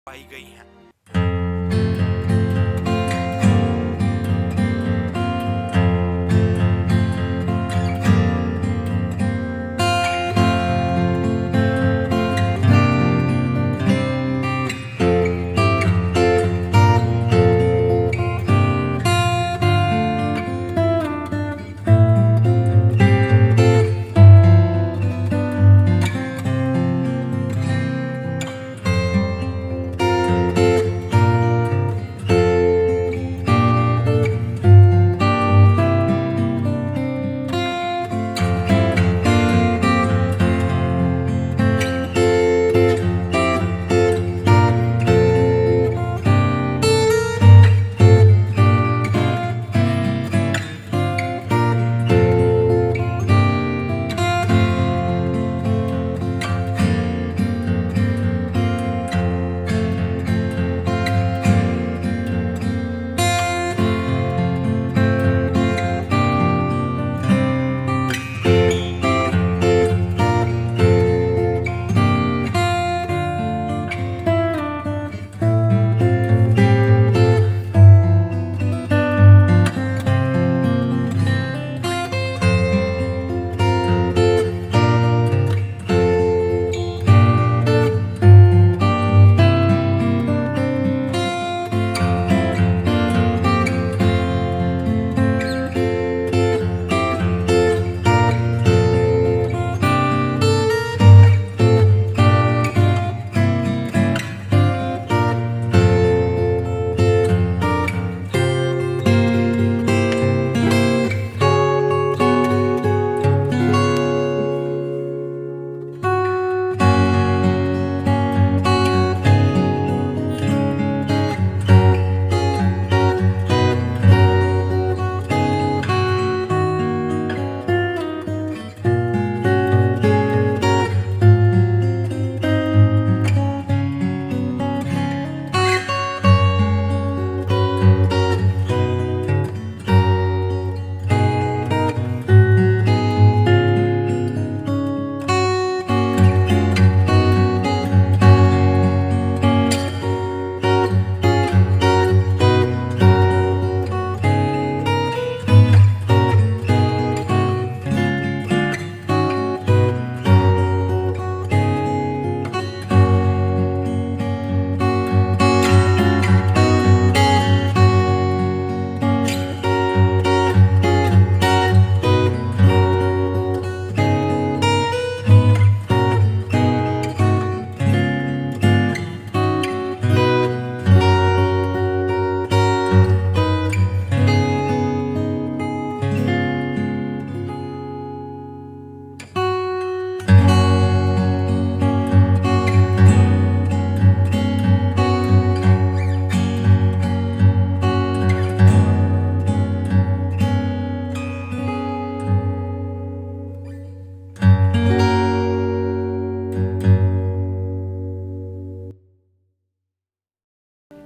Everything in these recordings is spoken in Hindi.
पाई गई हैं।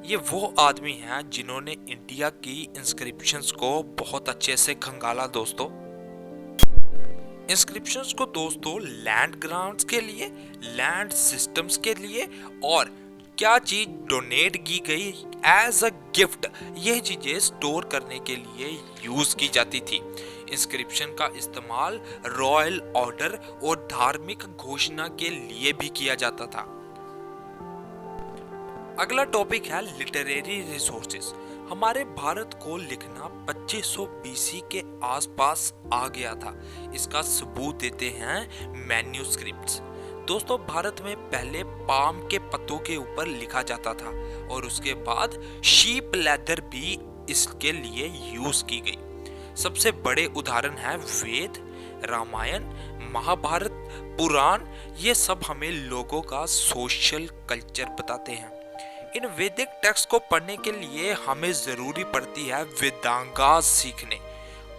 ये वो आदमी हैं जिन्होंने इंडिया की इंस्क्रिप्शंस को बहुत अच्छे से खंगाला दोस्तों। इंस्क्रिप्शंस को दोस्तों लैंड ग्रांट्स के लिए, लैंड सिस्टम्स के लिए और क्या चीज डोनेट की गई एज अ गिफ्ट, यह चीजें स्टोर करने के लिए यूज की जाती थी। इंस्क्रिप्शन का इस्तेमाल रॉयल ऑर्डर और धार्मिक घोषणा के लिए भी किया जाता था। अगला टॉपिक है लिटरेरी रिसोर्सेज। हमारे भारत को लिखना 2500 बीसी के आसपास आ गया था। इसका सबूत देते हैं मैन्यूस्क्रिप्ट्स। दोस्तों भारत में पहले पाम के पत्तों के ऊपर लिखा जाता था और उसके बाद शीप लेदर भी इसके लिए यूज की गई। सबसे बड़े उदाहरण है वेद, रामायण, महाभारत, पुराण। ये सब हमें लोगों का सोशल कल्चर बताते हैं। इन वैदिक टेक्स्ट को पढ़ने के लिए हमें जरूरी पड़ती है वेदांगा सीखने,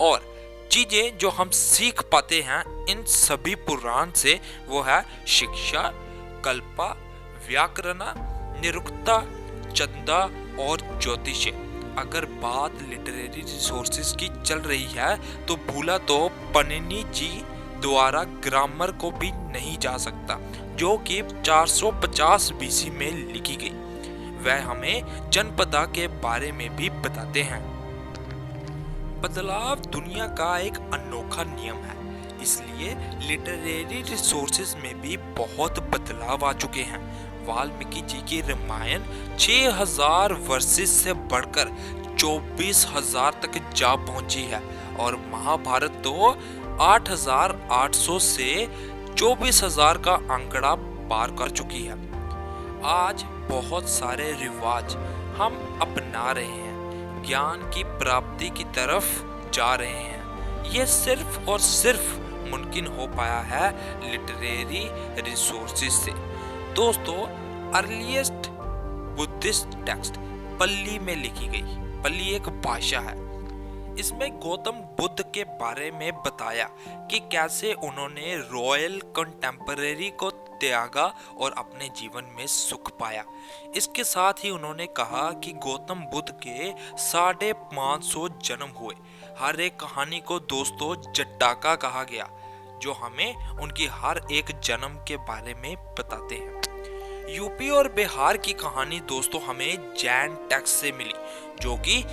और चीजें जो हम सीख पाते हैं इन सभी पुराण से वो है शिक्षा, कल्पा, व्याकरण, निरुक्ता, चंदा और ज्योतिष। अगर बात लिटरेरी रिसोर्सेज की चल रही है तो भूला तो पनिनी जी द्वारा ग्रामर को भी नहीं जा सकता, जो कि 450 बीसी में लिखी गई। वह हमें जनपदा के बारे में भी बताते हैं। बदलाव दुनिया का एक अनोखा नियम है, इसलिए लिटरेरी रिसोर्सेज में भी बहुत बदलाव आ चुके हैं। वाल्मीकि जी की रामायण 6000 वर्सेस से बढ़कर 24,000 तक जा पहुंची है और महाभारत तो 8,800 से 24,000 का आंकड़ा पार कर चुकी है। आज बहुत सारे रिवाज हम अपना रहे हैं, ज्ञान की प्राप्ति की तरफ जा रहे हैं। ये सिर्फ और सिर्फ मुमकिन हो पाया है लिटरेरी रिसोर्सेज से। दोस्तों, अर्लीस्ट बुद्धिस्ट टेक्स्ट पल्ली में लिखी गई। पल्ली एक भाषा है। इसमें गौतम बुद्ध के बारे में बताया कि कैसे उन्होंने रॉयल कंटेम्पररी को त्यागा और अपने जीवन में सुख पाया। इसके साथ ही उन्होंने कहा कि गौतम बुद्ध के 550 जन्म हुए। हर एक कहानी को दोस्तों जट्टाका कहा गया, जो हमें उनकी हर एक जन्म के बारे में बताते हैं। यूपी और बिहार की कहानी दोस्तों हमें जैन टेक्स्ट से मिली, जो कि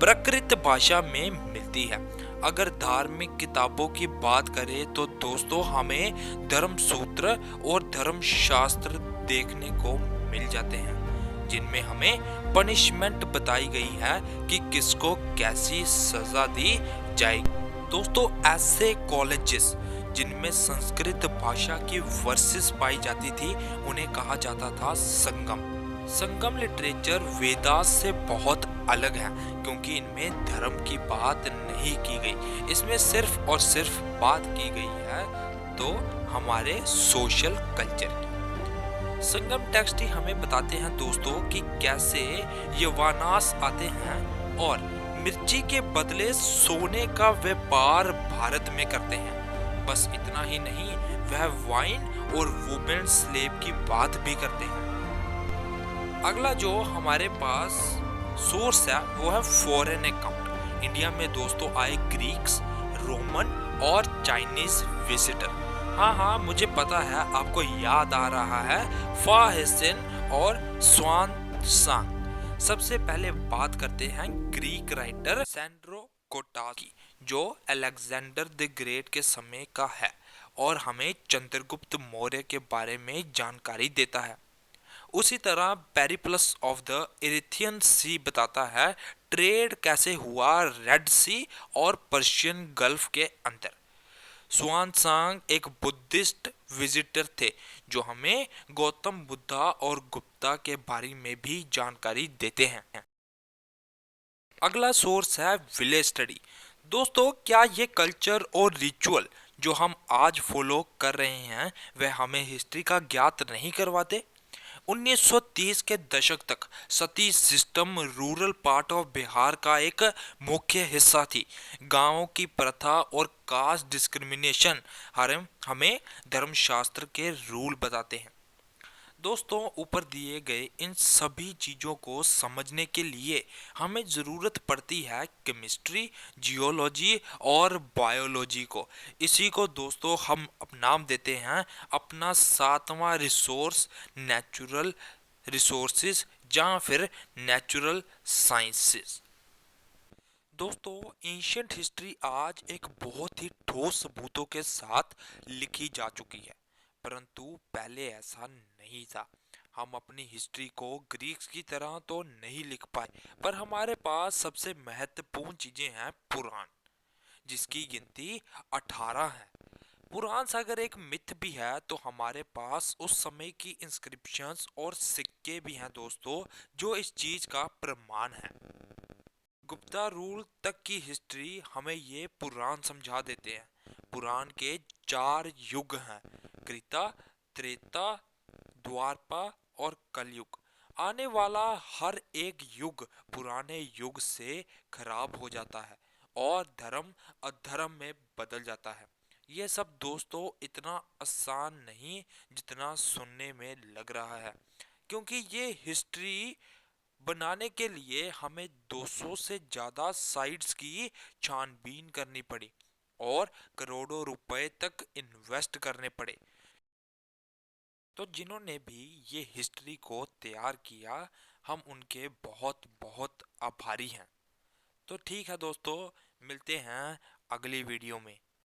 प्राकृत भाषा में मिलती है। अगर धार्मिक किताबों की बात करें तो दोस्तों हमें धर्म सूत्र और धर्म शास्त्र देखने को मिल जाते हैं, जिनमें हमें पनिशमेंट बताई गई है कि किसको कैसी सजा दी जाएगी। दोस्तों, ऐसे कॉलेजेस जिनमें संस्कृत भाषा की वर्सेस पाई जाती थी, उन्हें कहा जाता था संगम। संगम लिटरेचर वेदास से बहुत अलग है, क्योंकि इनमें धर्म की बात नहीं की गई। इसमें सिर्फ और सिर्फ बात की गई है तो हमारे सोशल कल्चर की। संगम टेक्स्ट ही हमें बताते हैं दोस्तों कि कैसे यवानास आते हैं और मिर्ची के बदले सोने का व्यापार भारत में करते हैं। बस इतना ही नहीं, वह वाइन और वुमेन स्लेव की बात भी करते हैं। अगला जो हमारे पास सोर्स है वो है फॉरेन अकाउंट। इंडिया में दोस्तों आए ग्रीक्स, रोमन और चाइनीज विजिटर। हाँ, मुझे पता है आपको याद आ रहा है फाहेसेन और स्वान सांग। सबसे पहले बात करते हैं ग्रीक राइटर सैंड्रो कोटास की, जो अलेक्जेंडर द ग्रेट के समय का है और हमें चंद्रगुप्त मौर्य के बारे में जानकारी देता है। उसी तरह पेरिप्लस ऑफ द इरिथियन सी बताता है ट्रेड कैसे हुआ रेड सी और पर्शियन गल्फ के अंदर। स्वानसांग एक बुद्धिस्ट विजिटर थे, जो हमें गौतम बुद्धा और गुप्ता के बारे में भी जानकारी देते हैं। अगला सोर्स है विलेज स्टडी। दोस्तों, क्या ये कल्चर और रिचुअल जो हम आज फॉलो कर रहे हैं वह हमें हिस्ट्री का ज्ञात नहीं करवाते? 1930 के दशक तक sati system rural part of Bihar का एक मुख्य हिस्सा थी। गांवों की प्रथा और कास्ट डिस्क्रिमिनेशन हमें धर्मशास्त्र के रूल बताते हैं। दोस्तों, ऊपर दिए गए इन सभी चीज़ों को समझने के लिए हमें ज़रूरत पड़ती है केमिस्ट्री, जियोलॉजी और बायोलॉजी को। इसी को दोस्तों हम नाम देते हैं अपना 7वां रिसोर्स, नेचुरल रिसोर्सेज या फिर नेचुरल साइंसेस। दोस्तों, एंशियंट हिस्ट्री आज एक बहुत ही ठोस सबूतों के साथ लिखी जा चुकी है, परंतु पहले ऐसा नहीं था। हम अपनी हिस्ट्री को ग्रीक्स की तरह तो नहीं लिख पाए, पर हमारे पास सबसे महत्वपूर्ण चीजें हैं पुराण, जिसकी गिनती 18 है। पुराण सागर एक मिथ भी है, तो हमारे पास उस समय की इंस्क्रिप्शंस और सिक्के भी हैं दोस्तों, जो इस चीज का प्रमाण है। गुप्ता रूल तक की हिस्ट्री हमें ये पुराण समझा देते हैं। पुराण के 4 युग हैं, कृता, त्रेता, द्वापरा और कलयुग। आने वाला हर एक युग पुराने युग से खराब हो जाता है और धर्म अधर्म में बदल जाता है। ये सब दोस्तों इतना आसान नहीं जितना सुनने में लग रहा है, क्योंकि ये हिस्ट्री बनाने के लिए हमें 200 से ज्यादा साइट्स की छानबीन करनी पड़ी और करोड़ों रुपए तक इन्वेस्ट करने पड़े। तो जिन्होंने भी ये हिस्ट्री को तैयार किया, हम उनके बहुत बहुत आभारी हैं। तो ठीक है दोस्तों, मिलते हैं अगली वीडियो में।